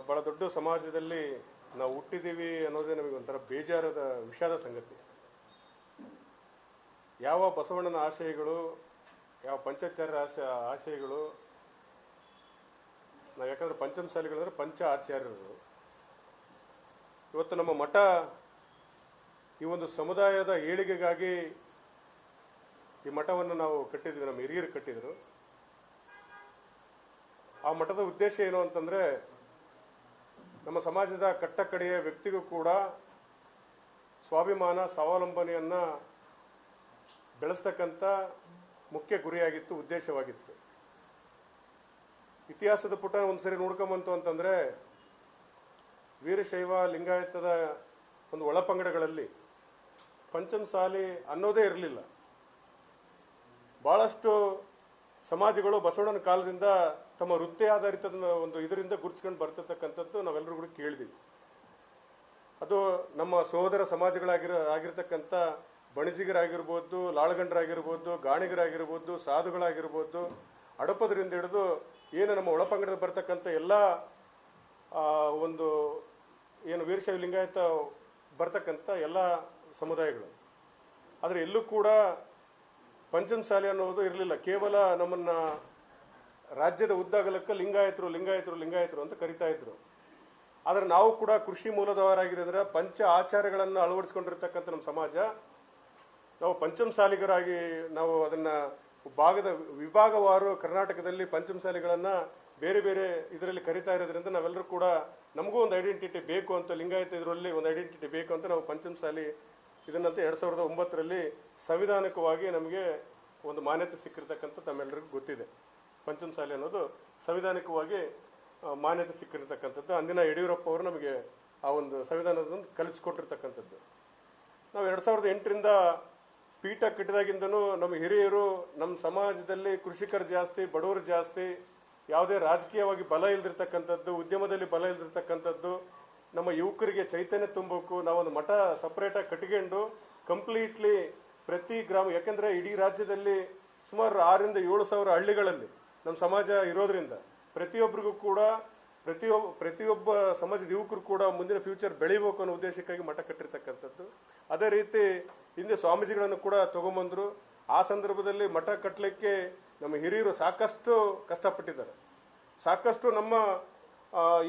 ಭಾಳ ದೊಡ್ಡ ಸಮಾಜದಲ್ಲಿ ನಾವು ಹುಟ್ಟಿದ್ದೀವಿ ಅನ್ನೋದೇ ನಮಗೆ ಒಂಥರ ಬೇಜಾರದ ವಿಷಾದ ಸಂಗತಿ. ಯಾವ ಬಸವಣ್ಣನ ಆಶಯಗಳು, ಯಾವ ಪಂಚಾಚಾರ್ಯರ ಆಶಯಗಳು, ನಾವು ಯಾಕಂದರೆ ಪಂಚಮಸಾಲಿಗಳಂದ್ರೆ ಪಂಚ ಆಚಾರ್ಯರು. ಇವತ್ತು ನಮ್ಮ ಮಠ ಈ ಒಂದು ಸಮುದಾಯದ ಏಳಿಗೆಗಾಗಿ ಈ ಮಠವನ್ನು ನಾವು ಕಟ್ಟಿದ್ವಿ, ನಮ್ಮ ಹಿರಿಯರು ಕಟ್ಟಿದರು. ಆ ಮಠದ ಉದ್ದೇಶ ಏನು ಅಂತಂದರೆ, ನಮ್ಮ ಸಮಾಜದ ಕಟ್ಟಕಡೆಯ ವ್ಯಕ್ತಿಗೂ ಕೂಡ ಸ್ವಾಭಿಮಾನ, ಸ್ವಾವಲಂಬನೆಯನ್ನು ಬೆಳೆಸ್ತಕ್ಕಂಥ ಮುಖ್ಯ ಗುರಿಯಾಗಿತ್ತು, ಉದ್ದೇಶವಾಗಿತ್ತು. ಇತಿಹಾಸದ ಪುಟ ಒಂದು ಸರಿ ನೋಡ್ಕೊಂಬಂತು ಅಂತಂದರೆ, ವೀರಶೈವ ಲಿಂಗಾಯತದ ಒಂದು ಒಳಪಂಗಡಗಳಲ್ಲಿ ಪಂಚಮಸಾಲಿ ಅನ್ನೋದೇ ಇರಲಿಲ್ಲ. ಭಾಳಷ್ಟು ಸಮಾಜಗಳು ಬಸವಣ್ಣನ ಕಾಲದಿಂದ ತಮ್ಮ ವೃತ್ತಿ ಆಧಾರಿತ ಒಂದು ಇದರಿಂದ ಗುರುತಿಸ್ಕೊಂಡು ಬರ್ತಿರ್ತಕ್ಕಂಥದ್ದು ನಾವೆಲ್ಲರೂ ಕೂಡ ಕೇಳಿದ್ವಿ. ಅದು ನಮ್ಮ ಸಹೋದರ ಸಮಾಜಗಳಾಗಿರ್ತಕ್ಕಂಥ ಬಣಿಜಿಗರಾಗಿರ್ಬೋದು, ಲಾಳಗಂಡರಾಗಿರ್ಬೋದು, ಗಾಣಿಗರಾಗಿರ್ಬೋದು, ಸಾಧುಗಳಾಗಿರ್ಬೋದು, ಅಡಪದರಿಂದ ಹಿಡಿದು ಏನು ನಮ್ಮ ಒಳಪಂಗಡದ ಬರ್ತಕ್ಕಂಥ ಎಲ್ಲ ಒಂದು ಏನು ವೀರಶೈವ ಲಿಂಗಾಯತ ಬರ್ತಕ್ಕಂಥ ಎಲ್ಲ ಸಮುದಾಯಗಳು. ಆದರೆ ಎಲ್ಲೂ ಕೂಡ ಪಂಚಮಸಾಲಿ ಅನ್ನೋದು ಇರಲಿಲ್ಲ. ಕೇವಲ ನಮ್ಮನ್ನು ರಾಜ್ಯದ ಉದ್ದಾಗಲಕ್ಕೆ ಲಿಂಗಾಯತರು ಲಿಂಗಾಯತರು ಲಿಂಗಾಯತರು ಅಂತ ಕರಿತಾ ಇದ್ರು. ಆದರೆ ನಾವು ಕೂಡ ಕೃಷಿ ಮೂಲದವರಾಗಿರೋದ್ರೆ ಪಂಚ ಆಚಾರಗಳನ್ನು ಅಳವಡಿಸ್ಕೊಂಡಿರ್ತಕ್ಕಂಥ ನಮ್ಮ ಸಮಾಜ, ನಾವು ಪಂಚಮಸಾಲಿಗರಾಗಿ ನಾವು ಅದನ್ನು ವಿಭಾಗವಾರು ಕರ್ನಾಟಕದಲ್ಲಿ ಪಂಚಮಸಾಲಿಗಳನ್ನು ಬೇರೆ ಬೇರೆ ಇದರಲ್ಲಿ ಕರಿತಾ ಇರೋದ್ರಿಂದ ನಾವೆಲ್ಲರೂ ಕೂಡ ನಮಗೂ ಒಂದು ಐಡೆಂಟಿಟಿ ಬೇಕು ಅಂತ, ಲಿಂಗಾಯತ ಇದರಲ್ಲಿ ಒಂದು ಐಡೆಂಟಿಟಿ ಬೇಕು ಅಂತ ನಾವು ಪಂಚಮಸಾಲಿ ಇದನ್ನಂತೆ 2009ರಲ್ಲಿ ಸಂವಿಧಾನಿಕವಾಗಿ ನಮಗೆ ಒಂದು ಮಾನ್ಯತೆ ಸಿಕ್ಕಿರ್ತಕ್ಕಂಥ ತಮ್ಮೆಲ್ಲರಿಗೂ ಗೊತ್ತಿದೆ. ಪಂಚಮಸಾಲಿ ಅನ್ನೋದು ಸಂವಿಧಾನಿಕವಾಗಿ ಮಾನ್ಯತೆ ಸಿಕ್ಕಿರ್ತಕ್ಕಂಥದ್ದು. ಅಂದಿನ ಯಡಿಯೂರಪ್ಪ ಅವರು ನಮಗೆ ಆ ಒಂದು ಸಂವಿಧಾನದ ಕಲಿಸ್ಕೊಟ್ಟಿರ್ತಕ್ಕಂಥದ್ದು. ನಾವು 2008ರಿಂದ ಪೀಠ ಕಟ್ಟಿದಾಗಿಂದನೂ ನಮ್ಮ ಹಿರಿಯರು ನಮ್ಮ ಸಮಾಜದಲ್ಲಿ ಕೃಷಿಕರು ಜಾಸ್ತಿ, ಬಡವರು ಜಾಸ್ತಿ, ಯಾವುದೇ ರಾಜಕೀಯವಾಗಿ ಬಲ ಇಲ್ದಿರ್ತಕ್ಕಂಥದ್ದು, ಉದ್ಯಮದಲ್ಲಿ ಬಲ ಇಲ್ದಿರ್ತಕ್ಕಂಥದ್ದು, ನಮ್ಮ ಯುವಕರಿಗೆ ಚೈತನ್ಯ ತುಂಬಬೇಕು, ನಾವೊಂದು ಮಠ ಸಪ್ರೇಟಾಗಿ ಕಟ್ಕೊಂಡು ಕಂಪ್ಲೀಟ್ಲಿ ಪ್ರತಿ ಗ್ರಾಮ, ಯಾಕೆಂದರೆ ಇಡೀ ರಾಜ್ಯದಲ್ಲಿ ಸುಮಾರು 6,000 to 7,000 ಹಳ್ಳಿಗಳಲ್ಲಿ ನಮ್ಮ ಸಮಾಜ ಇರೋದ್ರಿಂದ ಪ್ರತಿಯೊಬ್ಬರಿಗೂ ಕೂಡ ಪ್ರತಿಯೊಬ್ಬ ಸಮಾಜದ ಯುವಕರು ಕೂಡ ಮುಂದಿನ ಫ್ಯೂಚರ್ ಬೆಳಿಬೇಕು ಅನ್ನೋ ಉದ್ದೇಶಕ್ಕಾಗಿ ಮಠ ಕಟ್ಟಿರ್ತಕ್ಕಂಥದ್ದು. ಅದೇ ರೀತಿ ಹಿಂದೆ ಸ್ವಾಮೀಜಿಗಳನ್ನು ಕೂಡ ತಗೊಂಬಂದರು. ಆ ಸಂದರ್ಭದಲ್ಲಿ ಮಠ ಕಟ್ಟಲಿಕ್ಕೆ ನಮ್ಮ ಹಿರಿಯರು ಸಾಕಷ್ಟು ಕಷ್ಟಪಟ್ಟಿದ್ದಾರೆ. ಸಾಕಷ್ಟು ನಮ್ಮ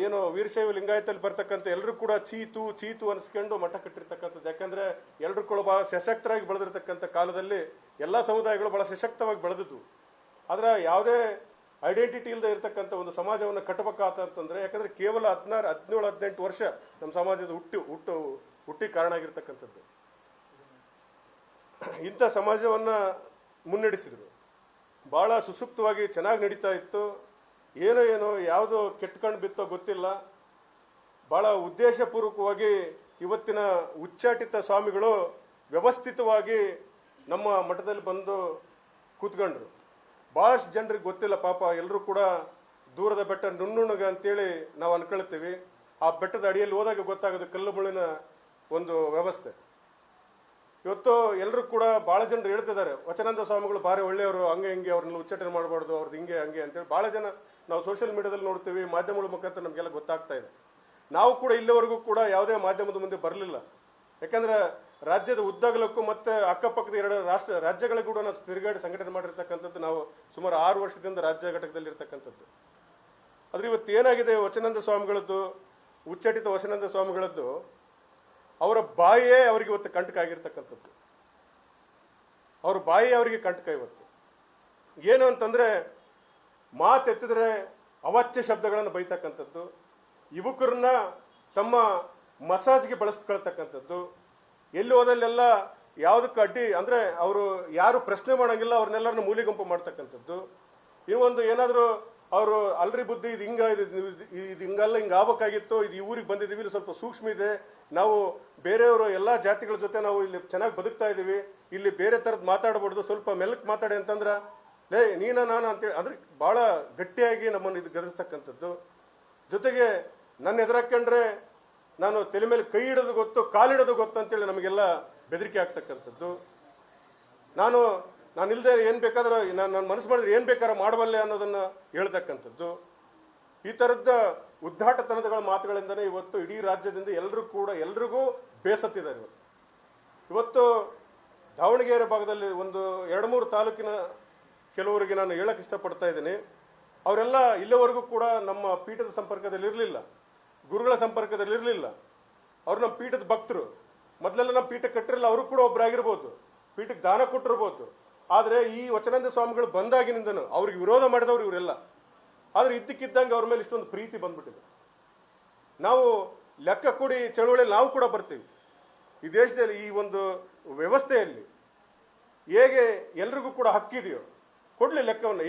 ಏನು ವೀರಶೈವ ಲಿಂಗಾಯತಲ್ಲಿ ಬರ್ತಕ್ಕಂಥ ಎಲ್ಲರೂ ಕೂಡ ಚೀತು ಅನಿಸ್ಕೊಂಡು ಮಠ ಕಟ್ಟಿರ್ತಕ್ಕಂಥದ್ದು. ಯಾಕಂದರೆ ಎಲ್ಲರೂ ಕೂಡ ಭಾಳ ಸಶಕ್ತರಾಗಿ ಬೆಳೆದಿರ್ತಕ್ಕಂಥ ಕಾಲದಲ್ಲಿ ಎಲ್ಲ ಸಮುದಾಯಗಳು ಭಾಳ ಸಶಕ್ತವಾಗಿ ಬೆಳೆದಿದ್ವು. ಆದರೆ ಯಾವುದೇ ಐಡೆಂಟಿಟಿ ಇಲ್ಲದೆ ಇರತಕ್ಕಂಥ ಒಂದು ಸಮಾಜವನ್ನು ಕಟ್ಟಬೇಕಾತಂತಂದರೆ, ಯಾಕಂದರೆ ಕೇವಲ 16, 17, 18 ವರ್ಷ ನಮ್ಮ ಸಮಾಜದ ಹುಟ್ಟಿ ಕಾರಣ ಆಗಿರ್ತಕ್ಕಂಥದ್ದು. ಇಂಥ ಸಮಾಜವನ್ನು ಮುನ್ನಡೆಸಿದರು. ಭಾಳ ಸುಸೂಕ್ತವಾಗಿ ಚೆನ್ನಾಗಿ ನಡೀತಾ ಇತ್ತು. ಏನೋ ಯಾವುದೋ ಕೆಟ್ಕಂಡು ಬಿತ್ತೋ ಗೊತ್ತಿಲ್ಲ. ಭಾಳ ಉದ್ದೇಶಪೂರ್ವಕವಾಗಿ ಇವತ್ತಿನ ಉಚ್ಚಾಟಿತ ಸ್ವಾಮಿಗಳು ವ್ಯವಸ್ಥಿತವಾಗಿ ನಮ್ಮ ಮಠದಲ್ಲಿ ಬಂದು ಕೂತ್ಕೊಂಡ್ರು. ಭಾಳಷ್ಟು ಜನರಿಗೆ ಗೊತ್ತಿಲ್ಲ ಪಾಪ. ಎಲ್ಲರೂ ಕೂಡ ದೂರದ ಬೆಟ್ಟ ನುಣ್ಣುಣಗ ಅಂತೇಳಿ ನಾವು ಅನ್ಕೊಳ್ತೀವಿ. ಆ ಬೆಟ್ಟದ ಅಡಿಯಲ್ಲಿ ಹೋದಾಗ ಗೊತ್ತಾಗೋದು ಕಲ್ಲು ಮುಳ್ಳಿನ ಒಂದು ವ್ಯವಸ್ಥೆ. ಇವತ್ತು ಎಲ್ಲರೂ ಕೂಡ ಭಾಳ ಜನರು ಹೇಳ್ತಿದ್ದಾರೆ, ವಚನಾನಂದ ಸ್ವಾಮಿಗಳು ಭಾರಿ ಒಳ್ಳೆಯವರು, ಹಂಗೆ ಹಿಂಗೆ ಅವ್ರನ್ನ ಉಚ್ಚಾಟನೆ ಮಾಡಬಾರ್ದು, ಅವ್ರದ್ದು ಹಿಂಗೆ ಹಂಗೆ ಅಂತೇಳಿ ಭಾಳ ಜನ ನಾವು ಸೋಷಿಯಲ್ ಮೀಡಿಯಾದಲ್ಲಿ ನೋಡ್ತೀವಿ, ಮಾಧ್ಯಮಗಳ ಮುಖಾಂತರ ನಮಗೆಲ್ಲ ಗೊತ್ತಾಗ್ತಾ ಇದೆ. ನಾವು ಕೂಡ ಇಲ್ಲಿವರೆಗೂ ಕೂಡ ಯಾವುದೇ ಮಾಧ್ಯಮದ ಮುಂದೆ ಬರಲಿಲ್ಲ. ಯಾಕಂದರೆ ರಾಜ್ಯದ ಉದ್ದಾಗಲಕ್ಕೂ ಮತ್ತು ಅಕ್ಕಪಕ್ಕದ 2 ರಾಜ್ಯಗಳಿಗೂ ಕೂಡ ನಾವು ತಿರುಗಾಡಿ ಸಂಘಟನೆ ಮಾಡಿರ್ತಕ್ಕಂಥದ್ದು. ನಾವು ಸುಮಾರು 6 ವರ್ಷದಿಂದ ರಾಜ್ಯ ಘಟಕದಲ್ಲಿ ಇರ್ತಕ್ಕಂಥದ್ದು. ಆದರೆ ಇವತ್ತು ಏನಾಗಿದೆ, ವಚನಾನಂದ ಸ್ವಾಮಿಗಳದ್ದು, ಉಚ್ಚಾಟಿತ ವಚನಾನಂದ ಸ್ವಾಮಿಗಳದ್ದು ಅವರ ಬಾಯಿಯೇ ಅವರಿಗೆ ಇವತ್ತು ಕಂಟಕ ಆಗಿರ್ತಕ್ಕಂಥದ್ದು. ಅವ್ರ ಬಾಯಿಯೇ ಅವರಿಗೆ ಕಂಟಕ ಇವತ್ತು. ಏನು ಅಂತಂದರೆ, ಮಾತೆತ್ತಿದ್ರೆ ಅವಾಚ್ಯ ಶಬ್ದಗಳನ್ನು ಬೈತಕ್ಕಂಥದ್ದು, ಯುವಕರನ್ನ ತಮ್ಮ ಮಸಾಜ್ಗೆ ಬಳಸ್ಕೊಳ್ತಕ್ಕಂಥದ್ದು, ಎಲ್ಲಿ ಹೋದಲ್ಲೆಲ್ಲ ಯಾವುದಕ್ಕೆ ಅಡ್ಡಿ ಅಂದರೆ ಅವರು ಯಾರು ಪ್ರಶ್ನೆ ಮಾಡೋಂಗಿಲ್ಲ, ಅವ್ರನ್ನೆಲ್ಲರನ್ನು ಮೂಲಿಗುಂಪು ಮಾಡ್ತಕ್ಕಂಥದ್ದು. ಇನ್ನೊಂದು ಏನಾದರೂ ಅವರು ಅಲ್ರಿ ಬುದ್ಧಿ, ಇದು ಹಿಂಗಲ್ಲ, ಹಿಂಗೆ ಆಗ್ಬೇಕಾಗಿತ್ತು, ಇದು ಈ ಊರಿಗೆ ಬಂದಿದ್ದೀವಿ, ಇಲ್ಲಿ ಸ್ವಲ್ಪ ಸೂಕ್ಷ್ಮ ಇದೆ, ನಾವು ಬೇರೆಯವರು ಎಲ್ಲ ಜಾತಿಗಳ ಜೊತೆ ನಾವು ಇಲ್ಲಿ ಚೆನ್ನಾಗಿ ಬದುಕ್ತಾ ಇದ್ದೀವಿ, ಇಲ್ಲಿ ಬೇರೆ ಥರದ್ದು ಮಾತಾಡಬಾರ್ದು, ಸ್ವಲ್ಪ ಮೆಲ್ಲಕ್ಕೆ ಮಾತಾಡಿ ಅಂತಂದ್ರೆ ನಾನು ಅಂತೇಳಿ ಅಂದರೆ ಭಾಳ ಗಟ್ಟಿಯಾಗಿ ನಮ್ಮನ್ನು ಇದು ಗದರಿಸ್ತಕ್ಕಂಥದ್ದು. ಜೊತೆಗೆ ನನ್ನ ಎದುರಾಕೊಂಡ್ರೆ ನಾನು ತಲೆ ಮೇಲೆ ಕೈ ಇಡೋದು ಗೊತ್ತು, ಕಾಲಿಡೋದು ಗೊತ್ತು ಅಂತೇಳಿ ನಮಗೆಲ್ಲ ಬೆದರಿಕೆ ಆಗ್ತಕ್ಕಂಥದ್ದು. ನಾನಿಲ್ಲದೆ ಏನು ಬೇಕಾದ್ರೆ ನಾನು ಮನಸ್ಸು ಮಾಡಿದ್ರೆ ಏನು ಬೇಕಾದ್ರೆ ಮಾಡಬಲ್ಲೆ ಅನ್ನೋದನ್ನು ಹೇಳ್ತಕ್ಕಂಥದ್ದು. ಈ ತರದ ಉದ್ದಾಟತನದ ಮಾತುಗಳಿಂದನೇ ಇವತ್ತು ಇಡೀ ರಾಜ್ಯದಿಂದ ಎಲ್ರಿಗೂ ಬೇಸತ್ತಿದ್ದಾರೆ. ಇವತ್ತು ದಾವಣಗೆರೆ ಭಾಗದಲ್ಲಿ ಒಂದು 2-3 ತಾಲೂಕಿನ ಕೆಲವರಿಗೆ ನಾನು ಹೇಳಕ್ ಇಷ್ಟಪಡ್ತಾ ಇದ್ದೀನಿ. ಅವರೆಲ್ಲ ಇಲ್ಲಿವರೆಗೂ ಕೂಡ ನಮ್ಮ ಪೀಠದ ಸಂಪರ್ಕದಲ್ಲಿ ಇರಲಿಲ್ಲ, ಗುರುಗಳ ಸಂಪರ್ಕದಲ್ಲಿ ಇರಲಿಲ್ಲ. ಅವ್ರು ನಮ್ಮ ಪೀಠದ ಭಕ್ತರು. ಮೊದಲೆಲ್ಲ ನಮ್ಮ ಪೀಠ ಕಟ್ಟಿರಲಿಲ್ಲ, ಅವರು ಕೂಡ ಒಬ್ಬರಾಗಿರ್ಬೋದು, ಪೀಠಕ್ಕೆ ದಾನ ಕೊಟ್ಟಿರ್ಬೋದು. ಆದರೆ ಈ ವಚನಾನಂದ ಸ್ವಾಮಿಗಳು ಬಂದಾಗಿನಿಂದನೂ ಅವ್ರಿಗೆ ವಿರೋಧ ಮಾಡಿದವರು ಇವರೆಲ್ಲ. ಆದರೆ ಇದ್ದಕ್ಕಿದ್ದಂಗೆ ಅವ್ರ ಮೇಲೆ ಇಷ್ಟೊಂದು ಪ್ರೀತಿ ಬಂದ್ಬಿಟ್ಟಿದೆ. ನಾವು ಲೆಕ್ಕ ಕೊಡಿ ಚಳವಳಿಯಲ್ಲಿ ನಾವು ಕೂಡ ಬರ್ತೀವಿ. ಈ ದೇಶದಲ್ಲಿ ಈ ಒಂದು ವ್ಯವಸ್ಥೆಯಲ್ಲಿ ಹೇಗೆ ಎಲ್ರಿಗೂ ಕೂಡ ಹಕ್ಕಿದೆಯೋ ಕೊಡ್ಲಿ ಲೆಕ್ಕವನ್ನು.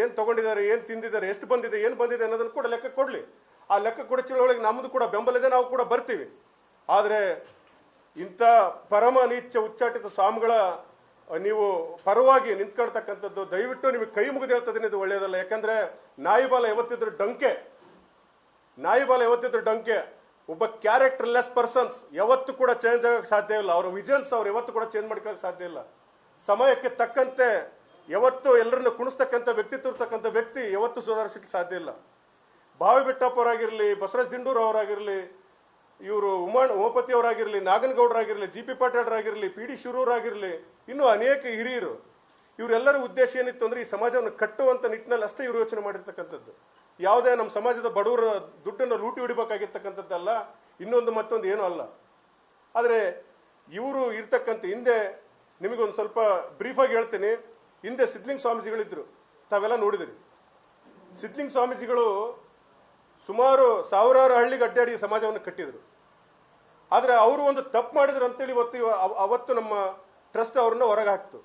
ಏನ್ ತಗೊಂಡಿದ್ದಾರೆ, ಏನ್ ತಿಂದಿದ್ದಾರೆ, ಎಷ್ಟು ಬಂದಿದೆ, ಏನ್ ಬಂದಿದೆ ಅನ್ನೋದನ್ನು ಕೂಡ ಲೆಕ್ಕ ಕೊಡ್ಲಿ. ಆ ಲೆಕ್ಕ ಕೊಡಿ ಚಳವಳಿಗೆ ನಮ್ಮದು ಕೂಡ ಬೆಂಬಲ ಇದೆ, ನಾವು ಕೂಡ ಬರ್ತೀವಿ. ಆದರೆ ಇಂಥ ಪರಮ ನೀಚ ಉಚ್ಚಾಟಿತ ಸ್ವಾಮಿಗಳ ನೀವು ಪರವಾಗಿ ನಿಂತ್ಕೊಳ್ತಕ್ಕಂಥದ್ದು ದಯವಿಟ್ಟು ನಿಮಗೆ ಕೈ ಮುಗಿದು ಹೇಳ್ತದೀನಿ, ಇದು ಒಳ್ಳೆಯದಲ್ಲ. ಯಾಕಂದ್ರೆ ನಾಯಿಬಾಲ ಯಾವತ್ತಿದ್ರು ಡಂಕೆ. ಒಬ್ಬ ಕ್ಯಾರೆಕ್ಟರ್ ಲೆಸ್ ಪರ್ಸನ್ಸ್ ಯಾವತ್ತು ಕೂಡ ಚೇಂಜ್ ಆಗಕ್ಕೆ ಸಾಧ್ಯ ಇಲ್ಲ. ಅವರ ವಿಜನ್ಸ್ ಅವ್ರು ಯಾವತ್ತು ಕೂಡ ಚೇಂಜ್ ಮಾಡ್ಕೊಳ್ಳೋಕೆ ಸಾಧ್ಯ ಇಲ್ಲ. ಸಮಯಕ್ಕೆ ತಕ್ಕಂತೆ ಯಾವತ್ತು ಎಲ್ಲರನ್ನು ಕುಣಿಸ್ತಕ್ಕಂಥ ವ್ಯಕ್ತಿತ್ವ ಇರ್ತಕ್ಕಂಥ ವ್ಯಕ್ತಿ ಯಾವತ್ತು ಸುಧಾರಿಸಕ್ಕೆ ಸಾಧ್ಯ ಇಲ್ಲ. ಭಾವಿ ಬೆಟ್ಟಪ್ಪ ಅವರಾಗಿರ್ಲಿ, ಬಸವರಾಜ್ ದಿಂಡೂರು ಅವರಾಗಿರ್ಲಿ, ಇವರು ಉಮಾಪತಿ ಅವರಾಗಿರ್ಲಿ, ನಾಗನಗೌಡರಾಗಿರ್ಲಿ, ಜಿ ಪಿ ಪಾಟೀಲರಾಗಿರ್ಲಿ, ಪಿ ಡಿ ಶಿರೂರಾಗಿರ್ಲಿ, ಇನ್ನೂ ಅನೇಕ ಹಿರಿಯರು, ಇವರೆಲ್ಲರ ಉದ್ದೇಶ ಏನಿತ್ತು ಅಂದ್ರೆ ಈ ಸಮಾಜವನ್ನು ಕಟ್ಟುವಂತ ನಿಟ್ಟಿನಲ್ಲಿ ಅಷ್ಟೇ ಇವರು ಯೋಚನೆ ಮಾಡಿರ್ತಕ್ಕಂಥದ್ದು. ಯಾವುದೇ ನಮ್ಮ ಸಮಾಜದ ಬಡವರ ದುಡ್ಡನ್ನು ಲೂಟಿ ಹೊಡಿಬೇಕಾಗಿರ್ತಕ್ಕಂಥದ್ದಲ್ಲ, ಇನ್ನೊಂದು ಮತ್ತೊಂದು ಏನೂ ಅಲ್ಲ. ಆದರೆ ಇವರು ಇರ್ತಕ್ಕಂಥ ಹಿಂದೆ ನಿಮಗೊಂದು ಸ್ವಲ್ಪ ಬ್ರೀಫಾಗಿ ಹೇಳ್ತೀನಿ. ಹಿಂದೆ ಸಿದ್ಧಲಿಂಗ ಸ್ವಾಮೀಜಿಗಳಿದ್ರು, ತಾವೆಲ್ಲ ನೋಡಿದಿರಿ. ಸಿದ್ಧಲಿಂಗ ಸ್ವಾಮೀಜಿಗಳು ಸುಮಾರು 1000 ಹಳ್ಳಿಗೆ ಅಡ್ಡಾಡಿ ಸಮಾಜವನ್ನು ಕಟ್ಟಿದ್ರು. ಆದರೆ ಅವರು ಒಂದು ತಪ್ಪು ಮಾಡಿದ್ರು ಅಂತೇಳಿ ಅವತ್ತು ನಮ್ಮ ಟ್ರಸ್ಟ್ ಅವ್ರನ್ನ ಹೊರಗೆ ಹಾಕ್ತು.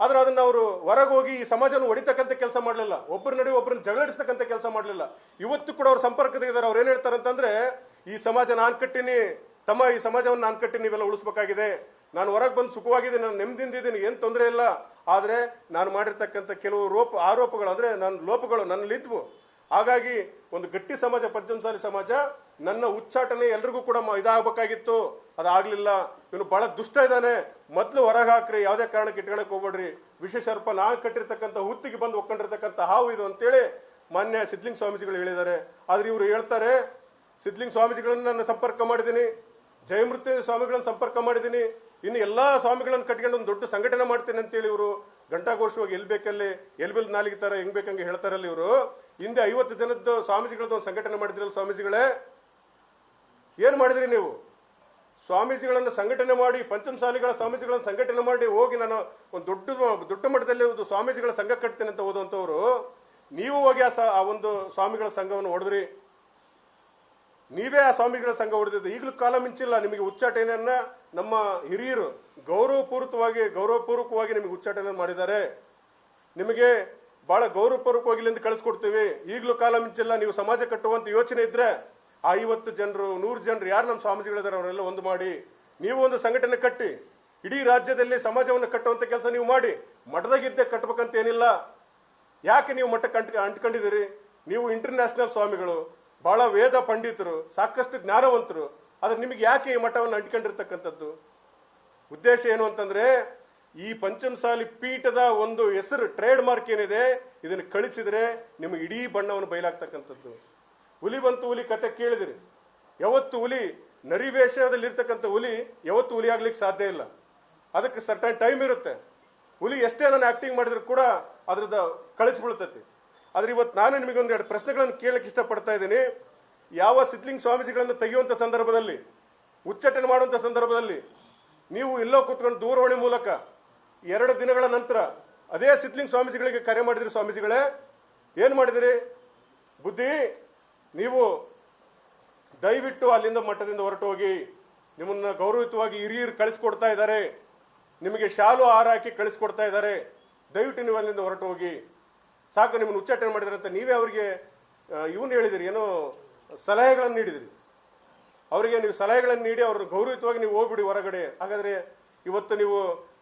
ಆದ್ರೆ ಅದನ್ನ ಅವರು ಹೊರಗೆ ಹೋಗಿ ಈ ಸಮಾಜವನ್ನು ಹೊಡಿತಕ್ಕಂಥ ಕೆಲಸ ಮಾಡಲಿಲ್ಲ, ಒಬ್ಬರ ನಡುವೆ ಒಬ್ಬರನ್ನ ಜಗಳಿಸ್ತಕ್ಕಂಥ ಕೆಲಸ ಮಾಡಲಿಲ್ಲ. ಇವತ್ತು ಕೂಡ ಅವ್ರ ಸಂಪರ್ಕದಿದ್ದಾರೆ. ಅವ್ರು ಏನ್ ಹೇಳ್ತಾರೆ ಅಂತಂದ್ರೆ, ಈ ಸಮಾಜ ನಾನು ಕಟ್ಟಿನಿ ತಮ್ಮ, ಈ ಸಮಾಜವನ್ನು ನಾನು ಕಟ್ಟಿ ನೀವೆಲ್ಲ ಉಳಿಸ್ಬೇಕಾಗಿದೆ, ನಾನು ಹೊರಗೆ ಬಂದು ಸುಖವಾಗಿದ್ದೀನಿ, ನಾನು ನೆಮ್ಮದಿಂದಿದ್ದೀನಿ, ಏನು ತೊಂದರೆ ಇಲ್ಲ. ಆದರೆ ನಾನು ಮಾಡಿರ್ತಕ್ಕಂಥ ಕೆಲವು ಆರೋಪಗಳು ಅಂದ್ರೆ ನನ್ನ ಲೋಪಗಳು ನನ್ನಲ್ಲಿದ್ವು. ಹಾಗಾಗಿ ಒಂದು ಗಟ್ಟಿ ಸಮಾಜ, ಪಂಚಮಸಾಲಿ ಸಮಾಜ, ನನ್ನ ಉಚ್ಚಾಟನೆ ಎಲ್ರಿಗೂ ಕೂಡ ಇದಾಗಬೇಕಾಗಿತ್ತು, ಅದಾಗ್ಲಿಲ್ಲ. ಇವನು ಬಹಳ ದುಷ್ಟ ಇದ್ದಾನೆ, ಮೊದಲು ಹೊರಗೆ ಹಾಕ್ರಿ, ಯಾವುದೇ ಕಾರಣಕ್ಕೆ ಇಟ್ಕೊಳಕ್ ಹೋಗ್ಬೇಡ್ರಿ, ವಿಶೇಷರ್ಪ ನಾನು ಕಟ್ಟಿರ್ತಕ್ಕಂಥ ಹುತ್ತಿಗೆ ಬಂದು ಒಕ್ಕೊಂಡಿರ್ತಕ್ಕಂಥ ಹಾವು ಇದು ಅಂತೇಳಿ ಮಾನ್ಯ ಸಿದ್ಧಲಿಂಗ ಸ್ವಾಮೀಜಿಗಳು ಹೇಳಿದ್ದಾರೆ. ಆದ್ರೆ ಇವರು ಹೇಳ್ತಾರೆ, ಸಿದ್ಧಲಿಂಗ ಸ್ವಾಮೀಜಿಗಳನ್ನ ನಾನು ಸಂಪರ್ಕ ಮಾಡಿದ್ದೀನಿ, ಜಯಮೃತ್ಯು ಸ್ವಾಮಿಗಳನ್ನ ಸಂಪರ್ಕ ಮಾಡಿದ್ದೀನಿ, ಇನ್ನು ಎಲ್ಲಾ ಸ್ವಾಮಿಗಳನ್ನು ಕಟ್ಕೊಂಡು ಒಂದು ದೊಡ್ಡ ಸಂಘಟನೆ ಮಾಡ್ತೀನಿ ಅಂತೇಳಿ ಇವರು ಘಂಟಾಘೋಷವಾಗಿ ಎಲ್ಬಿಲ್ ನಾಲಿಗೆ ತರ ಹೆಂಗ್ ಬೇಕಂಗೆ ಹೇಳ್ತಾರಲ್ಲ. ಇವರು ಹಿಂದೆ 50 ಜನದ್ದು ಸ್ವಾಮೀಜಿಗಳದ್ದು ಒಂದು ಸಂಘಟನೆ ಮಾಡಿದ್ರಲ್ಲ. ಸ್ವಾಮೀಜಿಗಳೇ ಏನ್ ಮಾಡಿದ್ರಿ ನೀವು? ಸ್ವಾಮೀಜಿಗಳನ್ನ ಸಂಘಟನೆ ಮಾಡಿ, ಪಂಚಮಸಾಲಿಗಳ ಸ್ವಾಮೀಜಿಗಳನ್ನ ಸಂಘಟನೆ ಮಾಡಿ ಹೋಗಿ ನಾನು ಒಂದು ದೊಡ್ಡ ಮಟ್ಟದಲ್ಲಿ ಒಂದು ಸ್ವಾಮೀಜಿಗಳ ಸಂಘ ಕಟ್ತೇನೆ ಅಂತ ಓದುವಂತವ್ರು, ನೀವು ಹೋಗಿ ಆ ಒಂದು ಸ್ವಾಮಿಗಳ ಸಂಘವನ್ನು ಹೊಡೆದ್ರಿ. ನೀವೇ ಆ ಸ್ವಾಮಿಗಳ ಸಂಘ ಹೊಡೆದಿದ್ದು. ಈಗಲೂ ಕಾಲ ಮಿಂಚಿಲ್ಲ. ನಿಮಗೆ ಉಚ್ಚಾಟನೆಯನ್ನ ನಮ್ಮ ಹಿರಿಯರು ಗೌರವಪೂರ್ವಕವಾಗಿ ನಿಮಗೆ ಉಚ್ಚಾಟನೆ ಮಾಡಿದ್ದಾರೆ. ನಿಮಗೆ ಬಹಳ ಗೌರವಪೂರ್ವಕವಾಗಿ ಇಲ್ಲಿಂದ ಕಳಿಸ್ಕೊಡ್ತೀವಿ. ಈಗಲೂ ಕಾಲ ಮಿಂಚಿಲ್ಲ. ನೀವು ಸಮಾಜ ಕಟ್ಟುವಂತ ಯೋಚನೆ ಇದ್ರೆ ಆ 50 ಜನರು 100 ಜನರು ಯಾರು ನಮ್ಮ ಸ್ವಾಮೀಜಿಗಳಿದ್ದಾರೆ ಅವರೆಲ್ಲ ಒಂದು ಮಾಡಿ ನೀವು ಒಂದು ಸಂಘಟನೆ ಕಟ್ಟಿ ಇಡೀ ರಾಜ್ಯದಲ್ಲಿ ಸಮಾಜವನ್ನು ಕಟ್ಟುವಂತ ಕೆಲಸ ನೀವು ಮಾಡಿ. ಮಠದಾಗಿದ್ದೆ ಕಟ್ಟಬೇಕಂತ ಏನಿಲ್ಲ. ಯಾಕೆ ನೀವು ಮಠಕ್ಕೆ ಅಂಟ್ಕೊಂಡಿದ್ದೀರಿ? ನೀವು ಇಂಟರ್ನ್ಯಾಷನಲ್ ಸ್ವಾಮಿಗಳು, ಬಹಳ ವೇದ ಪಂಡಿತರು, ಸಾಕಷ್ಟು ಜ್ಞಾನವಂತರು. ಆದ್ರೆ ನಿಮಗೆ ಯಾಕೆ ಈ ಮಠವನ್ನು ಅಂಟ್ಕೊಂಡಿರ್ತಕ್ಕಂಥದ್ದು? ಉದ್ದೇಶ ಏನು ಅಂತಂದ್ರೆ, ಈ ಪಂಚಮಸಾಲಿ ಪೀಠದ ಒಂದು ಹೆಸರು ಟ್ರೇಡ್ ಮಾರ್ಕ್ ಏನಿದೆ, ಇದನ್ನು ಕಳಿಸಿದ್ರೆ ನಿಮಗೆ ಇಡೀ ಬಣ್ಣವನ್ನು ಬಯಲಾಗ್ತಕ್ಕಂಥದ್ದು. ಹುಲಿ ಬಂತು ಹುಲಿ ಕತೆ ಕೇಳಿದಿರಿ. ಯಾವತ್ತು ಹುಲಿ ನರಿವೇಷದಲ್ಲಿ ಇರ್ತಕ್ಕಂಥ ಹುಲಿ ಯಾವತ್ತು ಹುಲಿ ಆಗ್ಲಿಕ್ಕೆ ಸಾಧ್ಯ ಇಲ್ಲ. ಅದಕ್ಕೆ ಸರ್ಟನ್ ಟೈಮ್ ಇರುತ್ತೆ. ಹುಲಿ ಎಷ್ಟೇ ನಾನು ಆಕ್ಟಿಂಗ್ ಮಾಡಿದ್ರು ಕೂಡ ಅದ್ರದ್ದು ಕಳಿಸ್ಬಿಡ್ತೈತಿ. ಆದ್ರೆ ಇವತ್ತು ನಾನು ನಿಮಗೆ ಒಂದೆರಡು ಪ್ರಶ್ನೆಗಳನ್ನು ಕೇಳಕ್ಕೆ ಇಷ್ಟಪಡ್ತಾ ಇದ್ದೀನಿ. ಯಾವ ಸಿದ್ಧಲಿಂಗ ಸ್ವಾಮೀಜಿಗಳನ್ನು ತೆಗೆಯುವಂತ ಸಂದರ್ಭದಲ್ಲಿ, ಉಚ್ಚಾಟನೆ ಮಾಡುವಂತ ಸಂದರ್ಭದಲ್ಲಿ ನೀವು ಎಲ್ಲೋ ಕೂತ್ಕೊಂಡು ದೂರವಾಣಿ ಮೂಲಕ 2 ದಿನಗಳ ನಂತರ ಅದೇ ಸಿದ್ಧಲಿಂಗ ಸ್ವಾಮೀಜಿಗಳಿಗೆ ಕರೆ ಮಾಡಿದ್ರಿ. ಸ್ವಾಮೀಜಿಗಳೇ ಏನ್ ಮಾಡಿದಿರಿ? ಬುದ್ಧಿ, ನೀವು ದಯವಿಟ್ಟು ಅಲ್ಲಿಂದ ಮಠದಿಂದ ಹೊರಟು ಹೋಗಿ, ನಿಮ್ಮನ್ನ ಗೌರವಯುತವಾಗಿ ಹಿರಿಯರು ಕಳಿಸ್ಕೊಡ್ತಾ ಇದ್ದಾರೆ, ನಿಮಗೆ ಶಾಲು ಹಾರ ಹಾಕಿ ಕಳಿಸ್ಕೊಡ್ತಾ ಇದ್ದಾರೆ, ದಯವಿಟ್ಟು ನೀವು ಅಲ್ಲಿಂದ ಹೊರಟು ಹೋಗಿ, ಸಾಕು ನಿಮ್ಮನ್ನು ಉಚ್ಚಾಟನೆ ಮಾಡಿದ್ರೆ ಅಂತ ನೀವೇ ಅವರಿಗೆ ಇವನು ಹೇಳಿದಿರಿ, ಏನೋ ಸಲಹೆಗಳನ್ನು ನೀಡಿದಿರಿ. ಅವರಿಗೆ ನೀವು ಸಲಹೆಗಳನ್ನು ನೀಡಿ ಅವ್ರನ್ನ ಗೌರವಯುತವಾಗಿ ನೀವು ಹೋಗ್ಬಿಡಿ ಹೊರಗಡೆ. ಹಾಗಾದ್ರೆ ಇವತ್ತು ನೀವು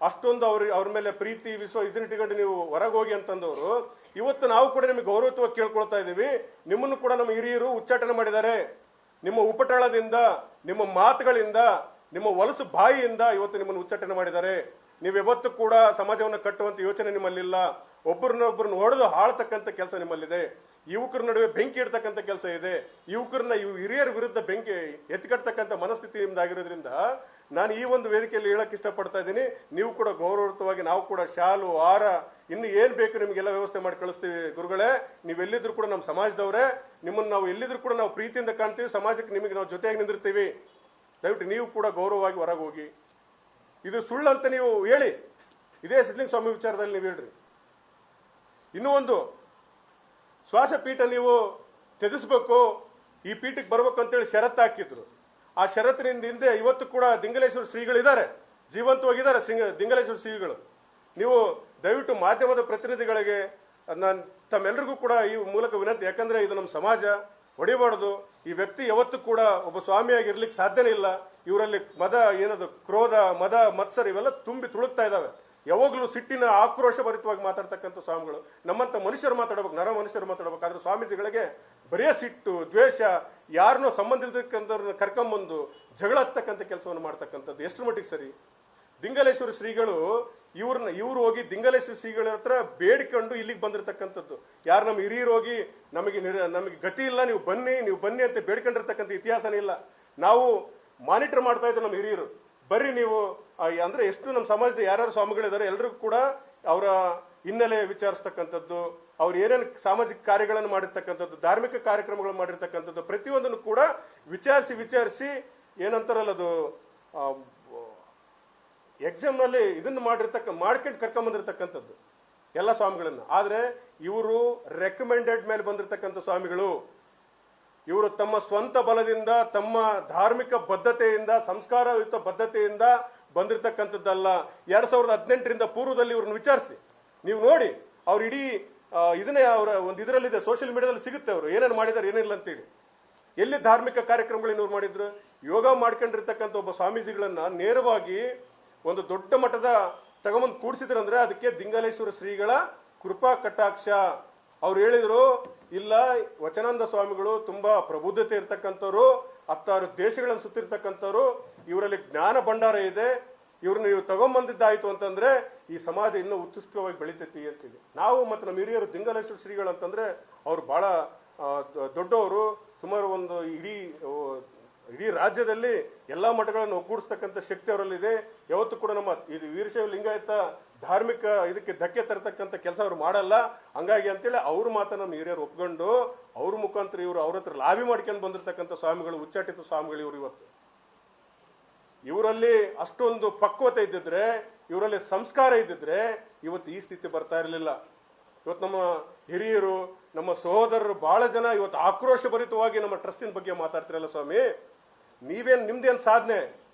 ಅಷ್ಟೊಂದು ಅವ್ರ ಮೇಲೆ ಪ್ರೀತಿ ಇದನ್ನಿಟ್ಟುಕೊಂಡು ನೀವು ಹೊರಗೆ ಹೋಗಿ ಅಂತಂದವರು, ಇವತ್ತು ನಾವು ಕೂಡ ನಿಮಗೆ ಗೌರವಯುತವಾಗಿ ಕೇಳ್ಕೊಳ್ತಾ ಇದ್ದೀವಿ. ನಿಮ್ಮನ್ನು ಕೂಡ ನಮ್ಮ ಹಿರಿಯರು ಉಚ್ಚಾಟನೆ ಮಾಡಿದ್ದಾರೆ. ನಿಮ್ಮ ಉಪಟಳದಿಂದ, ನಿಮ್ಮ ಮಾತುಗಳಿಂದ, ನಿಮ್ಮ ಹೊಲಸು ಬಾಯಿಯಿಂದ ಇವತ್ತು ನಿಮ್ಮನ್ನು ಉಚ್ಚಾಟನೆ ಮಾಡಿದ್ದಾರೆ. ನೀವು ಯಾವತ್ತೂ ಕೂಡ ಸಮಾಜವನ್ನು ಕಟ್ಟುವಂತ ಯೋಚನೆ ನಿಮ್ಮಲ್ಲಿಲ್ಲ. ಒಬ್ಬರನ್ನೊಬ್ಬರನ್ನ ಹೊಡೆದು ಹಾಳ್ತಕ್ಕಂಥ ಕೆಲಸ ನಿಮ್ಮಲ್ಲಿದೆ. ಯುವಕರ ನಡುವೆ ಬೆಂಕಿ ಇಡ್ತಕ್ಕಂಥ ಕೆಲಸ ಇದೆ. ಯುವಕರನ್ನ ಹಿರಿಯರ ವಿರುದ್ಧ ಬೆಂಕಿ ಎತ್ತಿಕಟ್ಟತಕ್ಕಂಥ ಮನಸ್ಥಿತಿ ನಿಮ್ದಾಗಿರೋದ್ರಿಂದ ನಾನು ಈ ಒಂದು ವೇದಿಕೆಯಲ್ಲಿ ಹೇಳಕ್ ಇಷ್ಟಪಡ್ತಾ ಇದ್ದೀನಿ. ನೀವು ಕೂಡ ಗೌರವಯುತವಾಗಿ, ನಾವು ಕೂಡ ಶಾಲು ಹಾರ ಇನ್ನು ಏನ್ ಬೇಕು ನಿಮ್ಗೆಲ್ಲ ವ್ಯವಸ್ಥೆ ಮಾಡಿ ಕಳಿಸ್ತೀವಿ ಗುರುಗಳೇ. ನೀವೆಲ್ಲಿದ್ರು ಕೂಡ ನಮ್ಮ ಸಮಾಜದವರೇ, ನಿಮ್ಮನ್ನು ನಾವು ಎಲ್ಲಿದ್ರು ಕೂಡ ನಾವು ಪ್ರೀತಿಯಿಂದ ಕಾಣ್ತೀವಿ. ಸಮಾಜಕ್ಕೆ ನಿಮಗೆ ನಾವು ಜೊತೆಯಾಗಿ ನಿಂದಿರ್ತೀವಿ. ದಯವಿಟ್ಟು ನೀವು ಕೂಡ ಗೌರವವಾಗಿ ಹೊರಗೆ ಹೋಗಿ. ಇದು ಸುಳ್ಳು ಅಂತ ನೀವು ಹೇಳಿ, ಇದೇ ಸಿದ್ಧಲಿಂಗ ಸ್ವಾಮಿ ವಿಚಾರದಲ್ಲಿ ನೀವು ಹೇಳ್ರಿ. ಇನ್ನೂ ಒಂದು, ಶ್ವಾಸಪೀಠ ನೀವು ತ್ಯಜಿಸ್ಬೇಕು, ಈ ಪೀಠಕ್ಕೆ ಬರ್ಬೇಕು ಅಂತೇಳಿ ಷರತ್ತು ಹಾಕಿದ್ರು. ಆ ಷರತ್ತಿನಿಂದ ಹಿಂದೆ ಇವತ್ತು ಕೂಡ ದಿಂಗಲೇಶ್ವರ ಶ್ರೀಗಳಿದ್ದಾರೆ, ಜೀವಂತವಾಗಿದ್ದಾರೆ ದಿಂಗಲೇಶ್ವರ ಶ್ರೀಗಳು. ನೀವು ದಯವಿಟ್ಟು ಮಾಧ್ಯಮದ ಪ್ರತಿನಿಧಿಗಳಿಗೆ ನಾನು ತಮ್ಮೆಲ್ಲರಿಗೂ ಕೂಡ ಈ ಮೂಲಕ ವಿನಂತಿ, ಯಾಕಂದ್ರೆ ಇದು ನಮ್ಮ ಸಮಾಜ, ಹೊಡಿಬಾರ್ದು. ಈ ವ್ಯಕ್ತಿ ಯಾವತ್ತೂ ಕೂಡ ಒಬ್ಬ ಸ್ವಾಮಿಯಾಗಿ ಇರ್ಲಿಕ್ಕೆ ಸಾಧ್ಯನೇ ಇಲ್ಲ. ಇವರಲ್ಲಿ ಕ್ರೋಧ, ಮದ, ಮತ್ಸರ ಇವೆಲ್ಲ ತುಂಬಿ ತುಳುಕ್ತಾ ಇದಾವೆ. ಯಾವಾಗಲೂ ಸಿಟ್ಟಿನ ಆಕ್ರೋಶ ಭರಿತವಾಗಿ ಮಾತಾಡ್ತಕ್ಕಂಥ ಸ್ವಾಮಿಗಳು. ನಮ್ಮಂತ ಮನುಷ್ಯರು ಮಾತಾಡ್ಬೇಕು, ನರ ಮನುಷ್ಯರು ಮಾತಾಡ್ಬೇಕು. ಆದ್ರೆ ಸ್ವಾಮೀಜಿಗಳಿಗೆ ಬರೀ ಸಿಟ್ಟು, ದ್ವೇಷ, ಯಾರನ್ನೋ ಸಂಬಂಧ ಇಲ್ದಕ್ಕಂಥವ್ರನ್ನ ಕರ್ಕೊಂಬಂದು ಜಗಳ ಹಚ್ಚತಕ್ಕಂಥ ಕೆಲಸವನ್ನು ಮಾಡ್ತಕ್ಕಂಥದ್ದು ಎಷ್ಟರ ಮಟ್ಟಿಗೆ ಸರಿ? ದಿಂಗಲೇಶ್ವರ ಶ್ರೀಗಳು ಇವ್ರು ಹೋಗಿ ದಿಂಗಲೇಶ್ವರ ಶ್ರೀಗಳ ಹತ್ರ ಬೇಡಿಕೊಂಡು ಇಲ್ಲಿಗೆ ಬಂದಿರತಕ್ಕಂಥದ್ದು. ಯಾರು ನಮ್ಮ ಹಿರಿಯರು ಹೋಗಿ ನಮಗೆ ಗತಿ ಇಲ್ಲ, ನೀವು ಬನ್ನಿ ಅಂತ ಬೇಡ್ಕೊಂಡಿರ್ತಕ್ಕಂಥ ಇತಿಹಾಸನೇ ಇಲ್ಲ. ನಾವು ಮಾನಿಟರ್ ಮಾಡ್ತಾ ಇದ್ರು ನಮ್ಮ ಹಿರಿಯರು, ಬರ್ರಿ ನೀವು ಅಂದ್ರೆ ಎಷ್ಟು ನಮ್ಮ ಸಮಾಜದ ಯಾರ್ಯಾರು ಸ್ವಾಮಿಗಳಿದ್ದಾರೆ ಎಲ್ಲರಿಗೂ ಕೂಡ ಅವರ ಹಿನ್ನೆಲೆ ವಿಚಾರಿಸ್ತಕ್ಕಂಥದ್ದು, ಅವ್ರು ಏನೇನು ಸಾಮಾಜಿಕ ಕಾರ್ಯಗಳನ್ನು ಮಾಡಿರ್ತಕ್ಕಂಥದ್ದು, ಧಾರ್ಮಿಕ ಕಾರ್ಯಕ್ರಮಗಳು ಮಾಡಿರ್ತಕ್ಕಂಥದ್ದು, ಪ್ರತಿಯೊಂದನ್ನು ಕೂಡ ವಿಚಾರಿಸಿ ಏನಂತಾರಲ್ಲ ಅದು ಎಕ್ಸಾಮ್ನಲ್ಲಿ ಇದನ್ನು ಮಾಡ್ಕೊಂಡು ಕರ್ಕೊಂಬಂದಿರ್ತಕ್ಕಂಥದ್ದು ಎಲ್ಲ ಸ್ವಾಮಿಗಳನ್ನ. ಆದ್ರೆ ಇವರು ರೆಕಮೆಂಡೆಡ್ ಮೇಲೆ ಬಂದಿರತಕ್ಕಂಥ ಸ್ವಾಮಿಗಳು. ಇವರು ತಮ್ಮ ಸ್ವಂತ ಬಲದಿಂದ, ತಮ್ಮ ಧಾರ್ಮಿಕ ಬದ್ಧತೆಯಿಂದ, ಸಂಸ್ಕಾರಯುತ ಬದ್ಧತೆಯಿಂದ ಬಂದಿರತಕ್ಕಂಥದ್ದಲ್ಲ. 2018ರಿಂದ ಪೂರ್ವದಲ್ಲಿ ಇವ್ರನ್ನ ವಿಚಾರಿಸಿ ನೀವು ನೋಡಿ. ಅವ್ರು ಇಡೀ ಇದನ್ನೇ ಅವರ ಒಂದು ಇದರಲ್ಲಿದೆ, ಸೋಷಿಯಲ್ ಮೀಡಿಯಾದಲ್ಲಿ ಸಿಗುತ್ತೆ ಅವರು ಏನೇನು ಮಾಡಿದ್ದಾರೆ ಏನಿಲ್ಲ ಅಂತೇಳಿ. ಎಲ್ಲಿ ಧಾರ್ಮಿಕ ಕಾರ್ಯಕ್ರಮಗಳನ್ನ ಇವ್ರು ಮಾಡಿದ್ರು? ಯೋಗ ಮಾಡ್ಕೊಂಡಿರ್ತಕ್ಕಂಥ ಒಬ್ಬ ಸ್ವಾಮೀಜಿಗಳನ್ನ ನೇರವಾಗಿ ಒಂದು ದೊಡ್ಡ ಮಟ್ಟದ ತಗೊಂಬಂದು ಕೂಡಿಸಿದ್ರಂದ್ರೆ ಅದಕ್ಕೆ ದಿಂಗಲೇಶ್ವರ ಶ್ರೀಗಳ ಕೃಪಾ ಕಟಾಕ್ಷ. ಅವ್ರು ಹೇಳಿದ್ರು, ಇಲ್ಲ ವಚನಾನಂದ ಸ್ವಾಮಿಗಳು ತುಂಬಾ ಪ್ರಬುದ್ಧತೆ ಇರ್ತಕ್ಕಂಥವ್ರು, 16 ದೇಶಗಳನ್ನು ಸುತ್ತಿರ್ತಕ್ಕಂಥವ್ರು, ಇವರಲ್ಲಿ ಜ್ಞಾನ ಭಂಡಾರ ಇದೆ, ಇವ್ರನ್ನ ನೀವು ತಗೊಂಬಂದಿದ್ದಾಯ್ತು ಅಂತಂದ್ರೆ ಈ ಸಮಾಜ ಇನ್ನೂ ಉತ್ಕೃಷ್ಟವಾಗಿ ಬೆಳಿತೈತಿ ಅಂತೇಳಿ. ನಾವು ಮತ್ತು ನಮ್ಮ ಹಿರಿಯರು ದಿಂಗಲೇಶ್ವರ ಶ್ರೀಗಳು ಅಂತಂದ್ರೆ ಅವ್ರು ಬಹಳ ದೊಡ್ಡವರು. ಸುಮಾರು ಒಂದು ಇಡೀ ರಾಜ್ಯದಲ್ಲಿ ಎಲ್ಲಾ ಮಠಗಳನ್ನು ಒಗ್ಗೂಡಿಸ್ತಕ್ಕಂಥ ಶಕ್ತಿ ಅವರಲ್ಲಿದೆ. ಯಾವತ್ತೂ ಕೂಡ ನಮ್ಮ ಇದು ವೀರಶೈವ ಲಿಂಗಾಯತ ಧಾರ್ಮಿಕ ಇದಕ್ಕೆ ಧಕ್ಕೆ ತರತಕ್ಕಂಥ ಕೆಲಸ ಅವ್ರು ಮಾಡಲ್ಲ. ಹಂಗಾಗಿ ಅಂತೇಳಿ ಅವ್ರ ಮಾತನ್ನ ನಮ್ಮ ಹಿರಿಯರು ಒಪ್ಕೊಂಡು ಅವ್ರ ಮುಖಾಂತರ ಇವರು ಅವ್ರ ಹತ್ರ ಲಾಭಿ ಮಾಡ್ಕೊಂಡು ಬಂದಿರತಕ್ಕಂಥ ಸ್ವಾಮಿಗಳು, ಉಚ್ಚಾಟಿತ ಸ್ವಾಮಿಗಳು ಇವರು. ಇವರಲ್ಲಿ ಅಷ್ಟೊಂದು ಪಕ್ವತೆ ಇದ್ದಿದ್ರೆ, ಇವರಲ್ಲಿ ಸಂಸ್ಕಾರ ಇದ್ದಿದ್ರೆ ಇವತ್ತು ಈ ಸ್ಥಿತಿ ಬರ್ತಾ ಇರಲಿಲ್ಲ. ಇವತ್ತು ನಮ್ಮ ಹಿರಿಯರು, ನಮ್ಮ ಸಹೋದರರು ಬಹಳ ಜನ ಇವತ್ತು ಆಕ್ರೋಶ ಭರಿತವಾಗಿ ನಮ್ಮ ಟ್ರಸ್ಟಿನ ಬಗ್ಗೆ ಮಾತಾಡ್ತಿರಲ್ಲ. ಸ್ವಾಮಿ, ನಿಮ್ದೇನ್ ಸಾಧನೆ?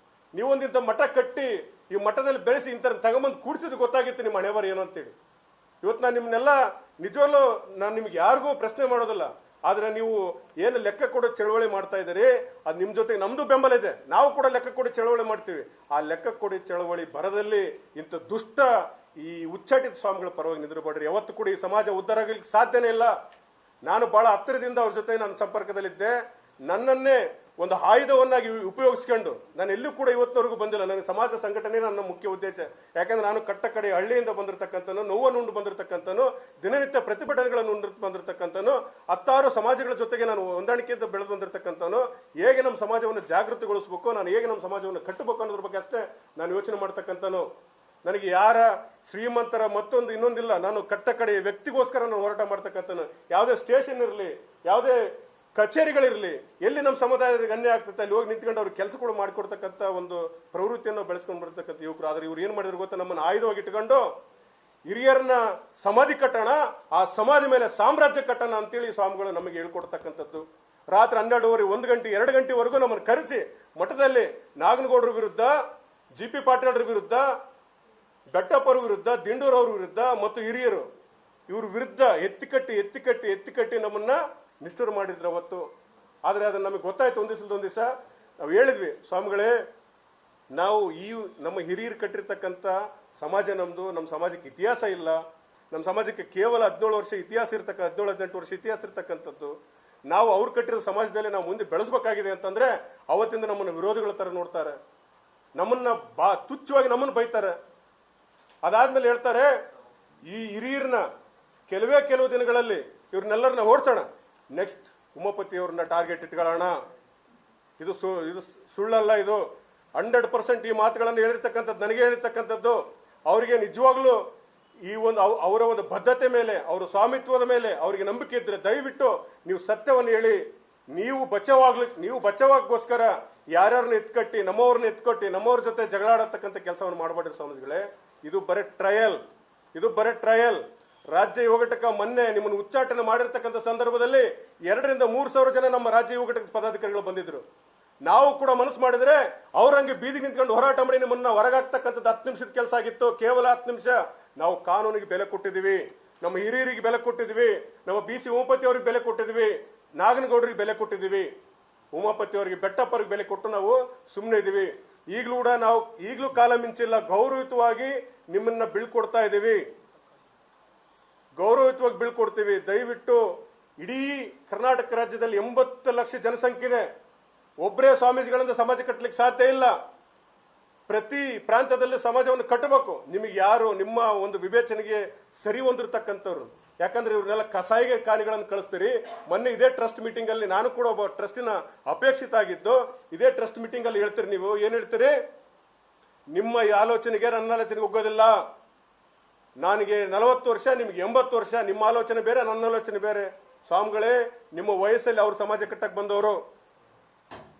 ನೀವೊಂದಿಂತ ಮಠ ಕಟ್ಟಿ ಈ ಮಠದಲ್ಲಿ ಬೆಳೆಸಿ ಇಂಥ ತಗೊಂಬಂದು ಕೂಡಿಸಿದ್ರೆ ಗೊತ್ತಾಗಿತ್ತು ನಿಮ್ಮ ಹಣೆಬರ ಏನು ಅಂತೇಳಿ. ಇವತ್ತು ನಾನು ನಿಮ್ಮನ್ನೆಲ್ಲ ನಿಜವಲ್ಲೂ ನಾನು ನಿಮ್ಗೆ ಯಾರಿಗೂ ಪ್ರಶ್ನೆ ಮಾಡೋದಿಲ್ಲ. ಆದ್ರೆ ನೀವು ಏನು ಲೆಕ್ಕ ಕೊಡೋ ಚಳವಳಿ ಮಾಡ್ತಾ ಇದ್ದೀರಿ, ಅದು ನಿಮ್ ಜೊತೆಗೆ ನಮ್ದು ಬೆಂಬಲ ಇದೆ. ನಾವು ಕೂಡ ಲೆಕ್ಕ ಕೊಡಿ ಚಳವಳಿ ಮಾಡ್ತೀವಿ. ಆ ಲೆಕ್ಕ ಕೊಡಿ ಚಳವಳಿ ಬರದಲ್ಲಿ ಇಂಥ ದುಷ್ಟ ಈ ಉಚ್ಚಾಟಿತ ಸ್ವಾಮಿಗಳ ಪರವಾಗಿ ನಿಂದಿರಬೇಡ್ರಿ. ಯಾವತ್ತು ಕೂಡ ಈ ಸಮಾಜ ಉದ್ಧಾರ ಆಗಲಿಕ್ಕೆ ಸಾಧ್ಯನೇ ಇಲ್ಲ. ನಾನು ಬಹಳ ಹತ್ತಿರದಿಂದ ಅವ್ರ ಜೊತೆ ನಾನು ಸಂಪರ್ಕದಲ್ಲಿದ್ದೆ. ನನ್ನನ್ನೇ ಒಂದು ಆಯುಧವನ್ನಾಗಿ ಉಪಯೋಗಿಸ್ಕೊಂಡು ನಾನು ಎಲ್ಲೂ ಕೂಡ ಇವತ್ತಿನವರೆಗೂ ಬಂದಿಲ್ಲ. ನನಗೆ ಸಮಾಜ ಸಂಘಟನೆ ನನ್ನ ಮುಖ್ಯ ಉದ್ದೇಶ. ಯಾಕಂದ್ರೆ ನಾನು ಕಟ್ಟ ಕಡೆ ಹಳ್ಳಿಯಿಂದ ಬಂದಿರತಕ್ಕಂಥನು, ನೋವನ್ನು ಉಂಡು ಬಂದಿರತಕ್ಕಂಥನು, ದಿನನಿತ್ಯ ಪ್ರತಿಭಟನೆಗಳನ್ನು ಉಂಡು ಬಂದಿರತಕ್ಕಂಥನು, 16 ಸಮಾಜಗಳ ಜೊತೆಗೆ ನಾನು ಹೊಂದಾಣಿಕೆಯಿಂದ ಬೆಳೆದು ಬಂದಿರತಕ್ಕಂಥನು. ಹೇಗೆ ನಮ್ಮ ಸಮಾಜವನ್ನು ಜಾಗೃತಿಗೊಳಿಸಬೇಕು, ನಾನು ಹೇಗೆ ನಮ್ಮ ಸಮಾಜವನ್ನು ಕಟ್ಟಬೇಕು ಅನ್ನೋದ್ರ ಬಗ್ಗೆ ಅಷ್ಟೇ ನಾನು ಯೋಚನೆ ಮಾಡ್ತಕ್ಕಂಥನು. ನನಗೆ ಯಾರ ಶ್ರೀಮಂತರ ಮತ್ತೊಂದು ಇನ್ನೊಂದಿಲ್ಲ. ನಾನು ಕಟ್ಟ ಕಡೆ ವ್ಯಕ್ತಿಗೋಸ್ಕರ ನಾನು ಹೋರಾಟ ಮಾಡ್ತಕ್ಕಂಥನು. ಯಾವುದೇ ಸ್ಟೇಷನ್ ಇರಲಿ, ಯಾವುದೇ ಕಚೇರಿಗಳಿರಲಿ, ಎಲ್ಲಿ ನಮ್ಮ ಸಮುದಾಯದವರಿಗೆ ಅನ್ಯಾಯ ಆಗ್ತದೆ ಅಲ್ಲಿ ಹೋಗಿ ನಿಂತ್ಕೊಂಡು ಅವ್ರಿಗೆ ಕೆಲಸಗಳು ಮಾಡಿಕೊಡ್ತಕ್ಕಂಥ ಒಂದು ಪ್ರವೃತ್ತಿಯನ್ನು ಬೆಳೆಸ್ಕೊಂಡು ಬರ್ತಕ್ಕಂಥ ಯುವಕರು. ಆದ್ರೆ ಇವ್ರು ಏನ್ ಮಾಡಿದ್ರು ಗೊತ್ತಾ? ನಮ್ಮನ್ನು ಆಯುಧವಾಗಿ ಇಟ್ಕೊಂಡು ಹಿರಿಯರನ್ನ ಸಮಾಧಿ ಕಟ್ಟೋಣ, ಆ ಸಮಾಧಿ ಮೇಲೆ ಸಾಮ್ರಾಜ್ಯ ಕಟ್ಟೋಣ ಅಂತೇಳಿ ಸ್ವಾಮಿಗಳು ನಮಗೆ ಹೇಳ್ಕೊಡ್ತಕ್ಕಂಥದ್ದು. ರಾತ್ರಿ 12:30, 1 ಗಂಟೆ, 2 ಗಂಟೆವರೆಗೂ ನಮ್ಮನ್ನು ಕರೆಸಿ ಮಠದಲ್ಲಿ ನಾಗನಗೌಡರ ವಿರುದ್ಧ, GP ಪಾಟೀಲ್ರ ವಿರುದ್ಧ, ಬೆಟ್ಟಪ್ಪರ ವಿರುದ್ಧ, ದಿಂಡೂರವ್ರ ವಿರುದ್ಧ ಮತ್ತು ಹಿರಿಯರು ಇವ್ರ ವಿರುದ್ಧ ಎತ್ತಿಕಟ್ಟಿ ನಮ್ಮನ್ನ ನಿಷ್ಠುರ ಮಾಡಿದ್ರು ಅವತ್ತು. ಆದ್ರೆ ಅದನ್ನ ನಮಗೆ ಗೊತ್ತಾಯ್ತು. ಒಂದ್ ದಿವಸ ನಾವು ಹೇಳಿದ್ವಿ, ಸ್ವಾಮಿಗಳೇ, ನಾವು ನಮ್ಮ ಹಿರಿಯರು ಕಟ್ಟಿರ್ತಕ್ಕಂಥ ಸಮಾಜ ನಮ್ದು, ನಮ್ಮ ಸಮಾಜಕ್ಕೆ ಇತಿಹಾಸ ಇಲ್ಲ. ನಮ್ಮ ಸಮಾಜಕ್ಕೆ ಕೇವಲ 17 ವರ್ಷ ಇತಿಹಾಸ 17-18 ವರ್ಷ ಇತಿಹಾಸ ಇರ್ತಕ್ಕಂಥದ್ದು. ನಾವು ಅವ್ರು ಕಟ್ಟಿರೋ ಸಮಾಜದಲ್ಲಿ ನಾವು ಮುಂದೆ ಬೆಳೆಸಬೇಕಾಗಿದೆ ಅಂತಂದ್ರೆ ಅವತ್ತಿಂದ ನಮ್ಮನ್ನು ವಿರೋಧಿಗಳ ತರ ನೋಡ್ತಾರೆ, ನಮ್ಮನ್ನ ತುಚ್ಛವಾಗಿ ನಮ್ಮನ್ನು ಬೈತಾರೆ. ಅದಾದ್ಮೇಲೆ ಹೇಳ್ತಾರೆ, ಈ ಹಿರಿಯರನ್ನ ಕೆಲವು ದಿನಗಳಲ್ಲಿ ಇವ್ರನ್ನೆಲ್ಲರನ್ನ ಓಡಿಸೋಣ. ನೆಕ್ಸ್ಟ್ ಉಮಾಪತಿಯವ್ರನ್ನ ಟಾರ್ಗೆಟ್ ಇಟ್ಕೊಳ್ಳೋಣ. ಇದು ಸುಳ್ಳಲ್ಲ. ಇದು 100% ಈ ಮಾತುಗಳನ್ನು ಹೇಳಿರ್ತಕ್ಕಂಥದ್ದು, ನನಗೆ ಹೇಳಿರ್ತಕ್ಕಂಥದ್ದು. ಅವರಿಗೆ ನಿಜವಾಗ್ಲೂ ಈ ಒಂದು ಅವರ ಒಂದು ಬದ್ಧತೆ ಮೇಲೆ, ಅವರ ಸ್ವಾಮಿತ್ವದ ಮೇಲೆ ಅವರಿಗೆ ನಂಬಿಕೆ ಇದ್ರೆ ದಯವಿಟ್ಟು ನೀವು ಸತ್ಯವನ್ನು ಹೇಳಿ. ನೀವು ಬಚಾವಾಗೋಸ್ಕರ ಯಾರ್ಯಾರನ್ನ ಎತ್ಕಟ್ಟಿ, ನಮ್ಮವ್ರನ್ನ ಎತ್ಕೊಟ್ಟಿ ನಮ್ಮವ್ರ ಜೊತೆ ಜಗಳಾಡತಕ್ಕಂಥ ಕೆಲಸವನ್ನು ಮಾಡಬೇಡ್ರಿ ಸ್ವಾಮೀಜಿಗಳೇ. ಇದು ಬರೀ ಟ್ರಯಲ್. ರಾಜ್ಯ ಯುವ ಘಟಕ ಮೊನ್ನೆ ನಿಮ್ಮನ್ನು ಉಚ್ಚಾಟನೆ ಮಾಡಿರ್ತಕ್ಕಂಥ ಸಂದರ್ಭದಲ್ಲಿ 2,000-3,000 ಜನ ನಮ್ಮ ರಾಜ್ಯ ಯುವ ಘಟಕದ ಪದಾಧಿಕಾರಿಗಳು ಬಂದಿದ್ರು. ನಾವು ಕೂಡ ಮನಸ್ಸು ಮಾಡಿದ್ರೆ ಅವರಂಗೆ ಬೀದಿಗೆ ನಿಂತ್ಕೊಂಡು ಹೋರಾಟ ಮಾಡಿ ನಿಮ್ಮನ್ನ ಹೊರಗಾಗ್ತಕ್ಕಂಥದ್ದು 10 ನಿಮಿಷದ ಕೆಲಸ ಆಗಿತ್ತು. ಕೇವಲ 10 ನಿಮಿಷ. ನಾವು ಕಾನೂನಿಗೆ ಬೆಲೆ ಕೊಟ್ಟಿದ್ದೀವಿ, ನಮ್ಮ ಹಿರಿಯರಿಗೆ ಬೆಲೆ ಕೊಟ್ಟಿದ್ದೀವಿ, ನಮ್ಮ BC ಉಮಾಪತಿ ಅವರಿಗೆ ಬೆಲೆ ಕೊಟ್ಟಿದ್ದೀವಿ, ನಾಗನಗೌಡರಿಗೆ ಬೆಲೆ ಕೊಟ್ಟಿದ್ದೀವಿ, ಉಮಾಪತಿ ಅವರಿಗೆ ಬೆಟ್ಟಪ್ಪರಿಗೆ ಬೆಲೆ ಕೊಟ್ಟು ನಾವು ಸುಮ್ಮನೆ ಇದ್ದೀವಿ. ಈಗಲೂ ಕಾಲ ಮಿಂಚಿಲ್ಲ. ಗೌರವಯುತವಾಗಿ ನಿಮ್ಮನ್ನ ಬೀಳ್ಕೊಡ್ತಾ ಇದ್ದೀವಿ, ಗೌರವಯುತವಾಗಿ ಬೀಳ್ಕೊಡ್ತೀವಿ. ದಯವಿಟ್ಟು ಇಡೀ ಕರ್ನಾಟಕ ರಾಜ್ಯದಲ್ಲಿ 80 ಲಕ್ಷ ಜನಸಂಖ್ಯೆ ಇದೆ. ಒಬ್ಬರೇ ಸ್ವಾಮೀಜಿಗಳಿಂದ ಸಮಾಜ ಕಟ್ಟಲಿಕ್ಕೆ ಸಾಧ್ಯ ಇಲ್ಲ. ಪ್ರತಿ ಪ್ರಾಂತದಲ್ಲಿ ಸಮಾಜವನ್ನು ಕಟ್ಟಬೇಕು. ನಿಮಗೆ ಯಾರು ನಿಮ್ಮ ಒಂದು ವಿವೇಚನೆಗೆ ಸರಿ ಹೊಂದಿರತಕ್ಕಂಥವ್ರು, ಯಾಕಂದ್ರೆ ಇವ್ರನ್ನೆಲ್ಲ ಕಸಾಯಿಗೆ ಕಾಣಿಗಳನ್ನು ಕಳಿಸ್ತೀರಿ. ಮೊನ್ನೆ ಇದೇ ಟ್ರಸ್ಟ್ ಮೀಟಿಂಗ್ ಅಲ್ಲಿ ನಾನು ಕೂಡ ಒಬ್ಬ ಟ್ರಸ್ಟಿನ ಅಪೇಕ್ಷಿತ ಆಗಿದ್ದು. ಇದೇ ಟ್ರಸ್ಟ್ ಮೀಟಿಂಗ್ ಅಲ್ಲಿ ಹೇಳ್ತೀರಿ, ನೀವು ಏನ್ ಹೇಳ್ತೀರಿ? ನಿಮ್ಮ ಆಲೋಚನೆಗೆ ನನ್ನ ಆಲೋಚನೆಗೆ ಹೋಗೋದಿಲ್ಲ. ನನಗೆ 40 ವರ್ಷ, ನಿಮ್ಗೆ 80 ವರ್ಷ. ನಿಮ್ಮ ಆಲೋಚನೆ ಬೇರೆ, ನನ್ನ ಆಲೋಚನೆ ಬೇರೆ. ಸ್ವಾಮಿಗಳೇ, ನಿಮ್ಮ ವಯಸ್ಸಲ್ಲಿ ಅವ್ರ ಸಮಾಜ ಕಟ್ಟಕ್ಕೆ ಬಂದವರು,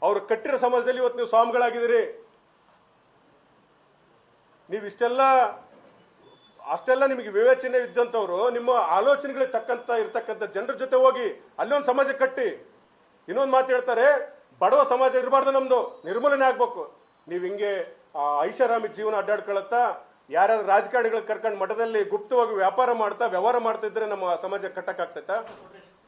ಅವ್ರು ಕಟ್ಟಿರೋ ಸಮಾಜದಲ್ಲಿ ಇವತ್ತು ನೀವು ಸ್ವಾಮಿಗಳಾಗಿದ್ದೀರಿ. ನೀವು ಅಷ್ಟೆಲ್ಲ ನಿಮಗೆ ವಿವೇಚನೆ ಇದ್ದಂಥವ್ರು, ನಿಮ್ಮ ಆಲೋಚನೆಗಳಿಗೆ ಇರ್ತಕ್ಕಂಥ ಜನರ ಜೊತೆ ಹೋಗಿ ಅಲ್ಲೊಂದು ಸಮಾಜ ಕಟ್ಟಿ. ಇನ್ನೊಂದು ಮಾತು ಹೇಳ್ತಾರೆ, ಬಡವ ಸಮಾಜ ಇರಬಾರ್ದು, ನಮ್ದು ನಿರ್ಮೂಲನೆ ಆಗ್ಬೇಕು. ನೀವು ಹಿಂಗೆ ಐಷಾರಾಮಿ ಜೀವನ ಅಡ್ಡಾಡ್ಕೊಳತ್ತಾ ಯಾರ್ಯಾರು ರಾಜಕಾರಣಿಗಳು ಕರ್ಕೊಂಡು ಮಠದಲ್ಲಿ ಗುಪ್ತವಾಗಿ ವ್ಯವಹಾರ ಮಾಡ್ತಾ ಇದ್ರೆ ನಮ್ಮ ಸಮಾಜ ಕಟ್ಟಕ್ಕಾಗ್ತೈತಾ?